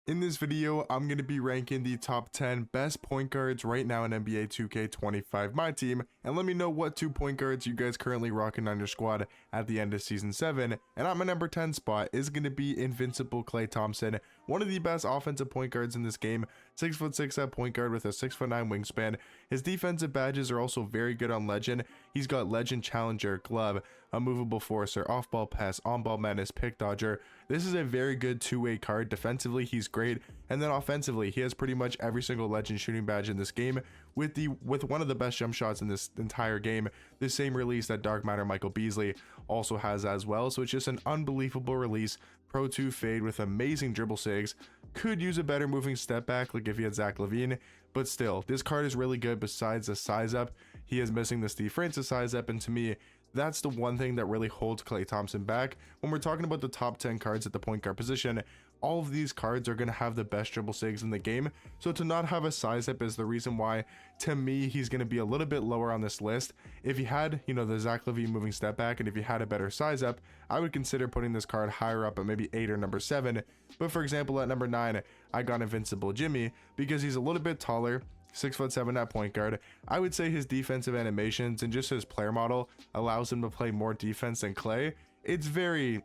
In this video, I'm going to be ranking the top 10 best point guards right now in NBA 2K25 my team, and let me know what 2 point guards you guys currently rocking on your squad at the end of season 7. And at my number 10 spot is going to be Invincible Klay Thompson, one of the best offensive point guards in this game, 6'6" at point guard with a 6'9" wingspan. His defensive badges are also very good on Legend. He's got Legend Challenger, Glove, Unmovable Forcer, Off-Ball Pass, On-Ball Menace, Pick Dodger. This is a very good two-way card. Defensively, he's great, and then offensively, he has pretty much every single Legend shooting badge in this game, with one of the best jump shots in this entire game. The same release that Dark Matter Michael Beasley also has as well, so it's just an unbelievable release. Pro 2 fade with amazing dribble sigs. Could use a better moving step back like if he had Zach LaVine, but still, this card is really good besides the size up. He is missing the Steve Francis size up, and to me, that's the one thing that really holds Klay Thompson back. When we're talking about the top 10 cards at the point guard position, all of these cards are going to have the best dribble sigs in the game, so to not have a size up is the reason why, to me, he's going to be a little bit lower on this list. If he had, the Zach LaVine moving step back, and if he had a better size up, I would consider putting this card higher up at maybe 8 or number 7. But for example, at number 9, I got Invincible Jimmy because he's a little bit taller, 6'7" at point guard. I would say his defensive animations and just his player model allows him to play more defense than Klay. It's very,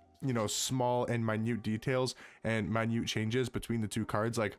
small and minute details and minute changes between the two cards. Like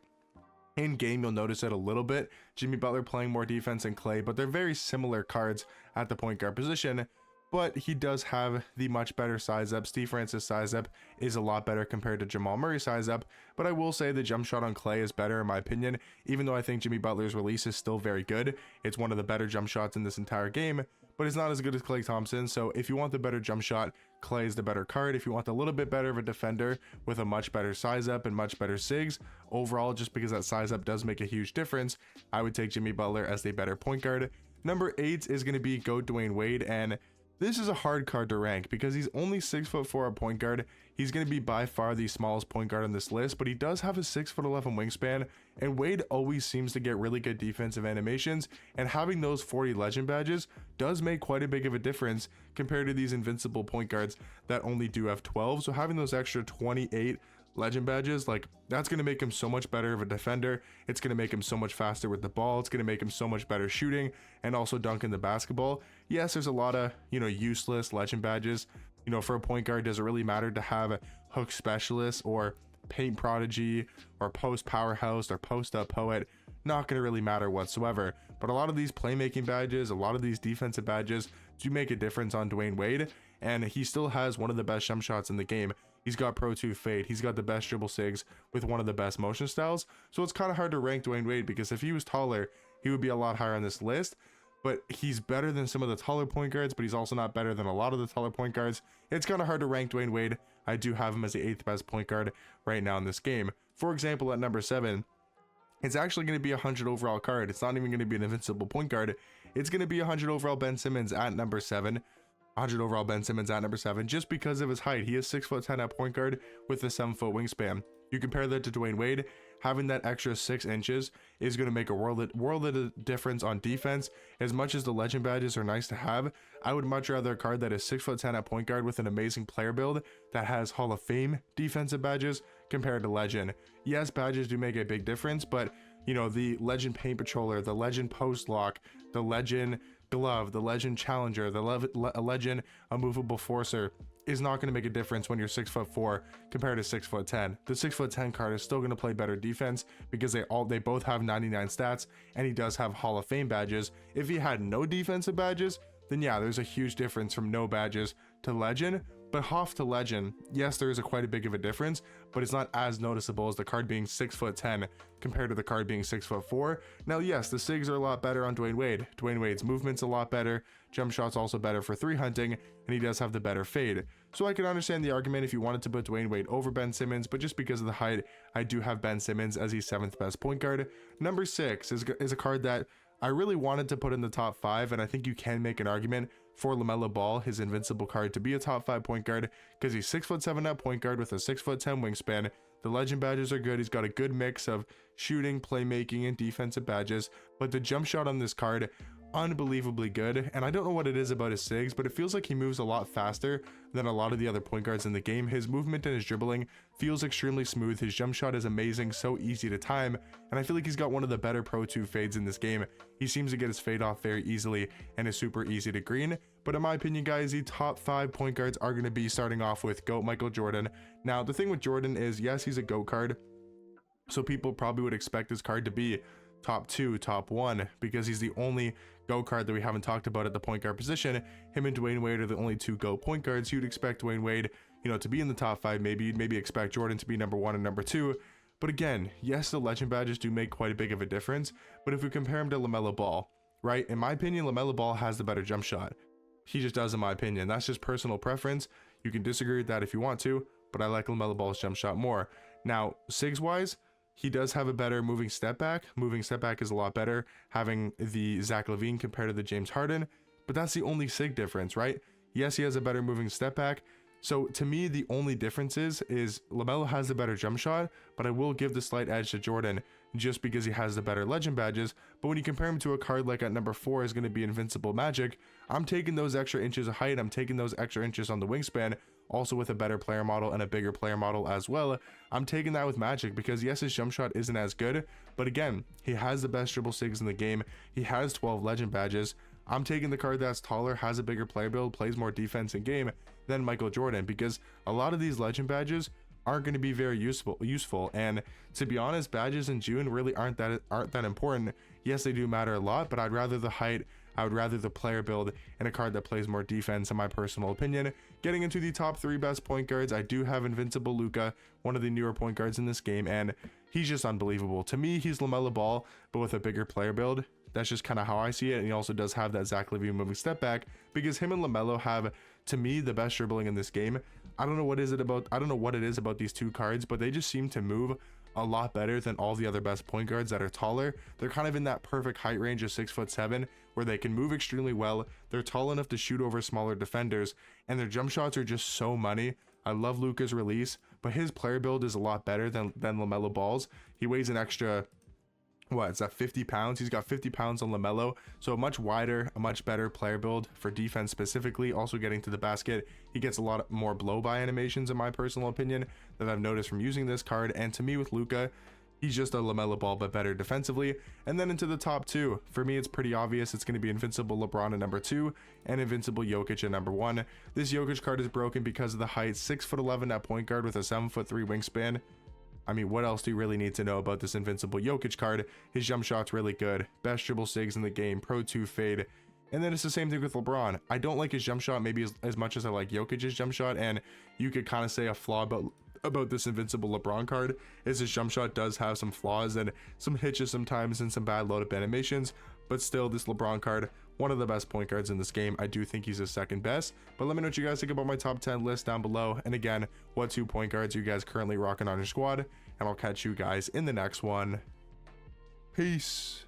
in game, you'll notice it a little bit. Jimmy Butler playing more defense than Klay, but they're very similar cards at the point guard position. But he does have the much better size up. Steve Francis size up is a lot better compared to Jamal Murray size up. But I will say the jump shot on Klay is better in my opinion, even though I think Jimmy Butler's release is still very good. It's one of the better jump shots in this entire game, but it's not as good as Klay Thompson. So if you want the better jump shot, Klay is the better card. If you want a little bit better of a defender with a much better size up and much better sigs, overall, just because that size up does make a huge difference, I would take Jimmy Butler as the better point guard. Number 8 is going to be Dwayne Wade, and this is a hard card to rank because he's only 6'4" at point guard. He's going to be by far the smallest point guard on this list, but he does have a 6'11" wingspan, and Wade always seems to get really good defensive animations, and having those 40 legend badges does make quite a big of a difference compared to these invincible point guards that only do have 12. So having those extra 28 legend badges, like, that's going to make him so much better of a defender. It's going to make him so much faster with the ball. It's going to make him so much better shooting and also dunking the basketball. Yes, there's a lot of useless legend badges. For a point guard, does it really matter to have a hook specialist or paint prodigy or post powerhouse or post up poet? Not going to really matter whatsoever. But a lot of these playmaking badges, a lot of these defensive badges do make a difference on Dwayne Wade, and he still has one of the best jump shots in the game. He's got Pro 2 fade. He's got the best dribble sigs with one of the best motion styles. So it's kind of hard to rank Dwayne Wade because if he was taller, he would be a lot higher on this list. But he's better than some of the taller point guards, but he's also not better than a lot of the taller point guards. It's kind of hard to rank Dwayne Wade. I do have him as the 8th best point guard right now in this game. For example, at number 7, it's actually going to be a 100 overall card. It's not even going to be an invincible point guard. It's going to be a 100 overall Ben Simmons at number 7. 100 overall Ben Simmons at number 7 just because of his height. He is 6'10" at point guard with a 7-foot wingspan. You compare that to Dwayne Wade, having that extra 6 inches is going to make a world of difference on defense. As much as the legend badges are nice to have, I would much rather a card that is 6'10" at point guard with an amazing player build that has Hall of Fame defensive badges compared to legend. Yes, badges do make a big difference, but the legend paint patroller, the legend post lock, the legend glove, the legend challenger, the legend unmovable forcer is not going to make a difference when you're 6'4" compared to 6'10". The 6'10" card is still going to play better defense because they both have 99 stats, and he does have Hall of Fame badges. If he had no defensive badges, then yeah, there's a huge difference from no badges to legend. But Hoff to legend, yes, there is quite a big of a difference, but it's not as noticeable as the card being 6'10" compared to the card being 6'4". Now, yes, the sigs are a lot better on Dwayne Wade. Dwayne Wade's movement's a lot better, jump shot's also better for 3 hunting, and he does have the better fade. So I can understand the argument if you wanted to put Dwayne Wade over Ben Simmons, but just because of the height, I do have Ben Simmons as the 7th best point guard. Number 6 is a card that I really wanted to put in the top 5, and I think you can make an argument for LaMelo Ball, his invincible card, to be a top 5 point guard because he's 6'7" at point guard with a 6'10" wingspan. The legend badges are good. He's got a good mix of shooting, playmaking, and defensive badges, but the jump shot on this card unbelievably good, and I don't know what it is about his SIGs, but it feels like he moves a lot faster than a lot of the other point guards in the game. His movement and his dribbling feels extremely smooth. His jump shot is amazing, so easy to time, and I feel like he's got one of the better Pro 2 fades in this game. He seems to get his fade off very easily and is super easy to green. But in my opinion, guys, the top 5 point guards are going to be starting off with GOAT Michael Jordan. Now, the thing with Jordan is, yes, he's a GOAT card, so people probably would expect his card to be top 2, top 1, because he's the only GOAT card that we haven't talked about at the point guard position. Him and Dwayne Wade are the only 2 GOAT point guards. You'd expect Dwayne Wade, you know, to be in the top 5, maybe. You'd maybe expect Jordan to be number 1 and number 2. But again, yes, the legend badges do make quite a big of a difference, but if we compare him to LaMelo Ball, right, in my opinion, LaMelo Ball has the better jump shot. He just does, in my opinion. That's just personal preference. You can disagree with that if you want to, but I like LaMelo Ball's jump shot more. Now, SIGs wise, he does have a better moving step back. Moving step back is a lot better, having the Zach LaVine compared to the James Harden, but that's the only SIG difference, right? Yes, he has a better moving step back. So to me, the only difference is LaMelo has the better jump shot, but I will give the slight edge to Jordan just because he has the better legend badges. But when you compare him to a card like at number 4 is going to be Invincible Magic, I'm taking those extra inches of height. I'm taking those extra inches on the wingspan, also with a better player model and a bigger player model as well. I'm taking that with Magic because yes, his jump shot isn't as good, but again, he has the best dribble SIGs in the game. He has 12 legend badges. I'm taking the card that's taller, has a bigger player build, plays more defense in game than Michael Jordan, because a lot of these legend badges aren't going to be very useful. And to be honest, badges in June really aren't that important. Yes, they do matter a lot, but I'd rather the height, I would rather the player build, and a card that plays more defense, in my personal opinion. Getting into the top 3 best point guards, I do have Invincible Luca, one of the newer point guards in this game, and he's just unbelievable. To me, he's LaMelo Ball, but with a bigger player build. That's just kind of how I see it. And he also does have that Zach LaVine moving step back, because him and LaMelo have, to me, the best dribbling in this game. I don't know what it is about these 2 cards, but they just seem to move a lot better than all the other best point guards that are taller. They're kind of in that perfect height range of 6'7", where they can move extremely well. They're tall enough to shoot over smaller defenders, and their jump shots are just so money. I love Luca's release, but his player build is a lot better than LaMelo Ball's. He weighs an extra, what is that, 50 pounds? He's got 50 pounds on LaMelo, so a much wider, a much better player build for defense specifically. Also getting to the basket, he gets a lot more blow by animations, in my personal opinion, that I've noticed from using this card. And to me, with Luca, he's just a LaMelo Ball but better defensively. And then into the top 2, for me it's pretty obvious. It's going to be Invincible LeBron at number 2 and Invincible Jokic at number 1. This Jokic card is broken because of the height, 6'11" at point guard with a 7'3" wingspan. I mean, what else do you really need to know about this Invincible Jokic card? His jump shot's really good, best dribble SIGs in the game, Pro 2 fade. And then it's the same thing with LeBron. I don't like his jump shot maybe as much as I like Jokic's jump shot, and you could kind of say a flaw about this Invincible LeBron card is his jump shot does have some flaws and some hitches sometimes and some bad load up animations, but still, this LeBron card, one of the best point guards in this game. I do think he's the second best, but let me know what you guys think about my top 10 list down below. And again, what 2 point guards are you guys currently rocking on your squad? And I'll catch you guys in the next one. Peace.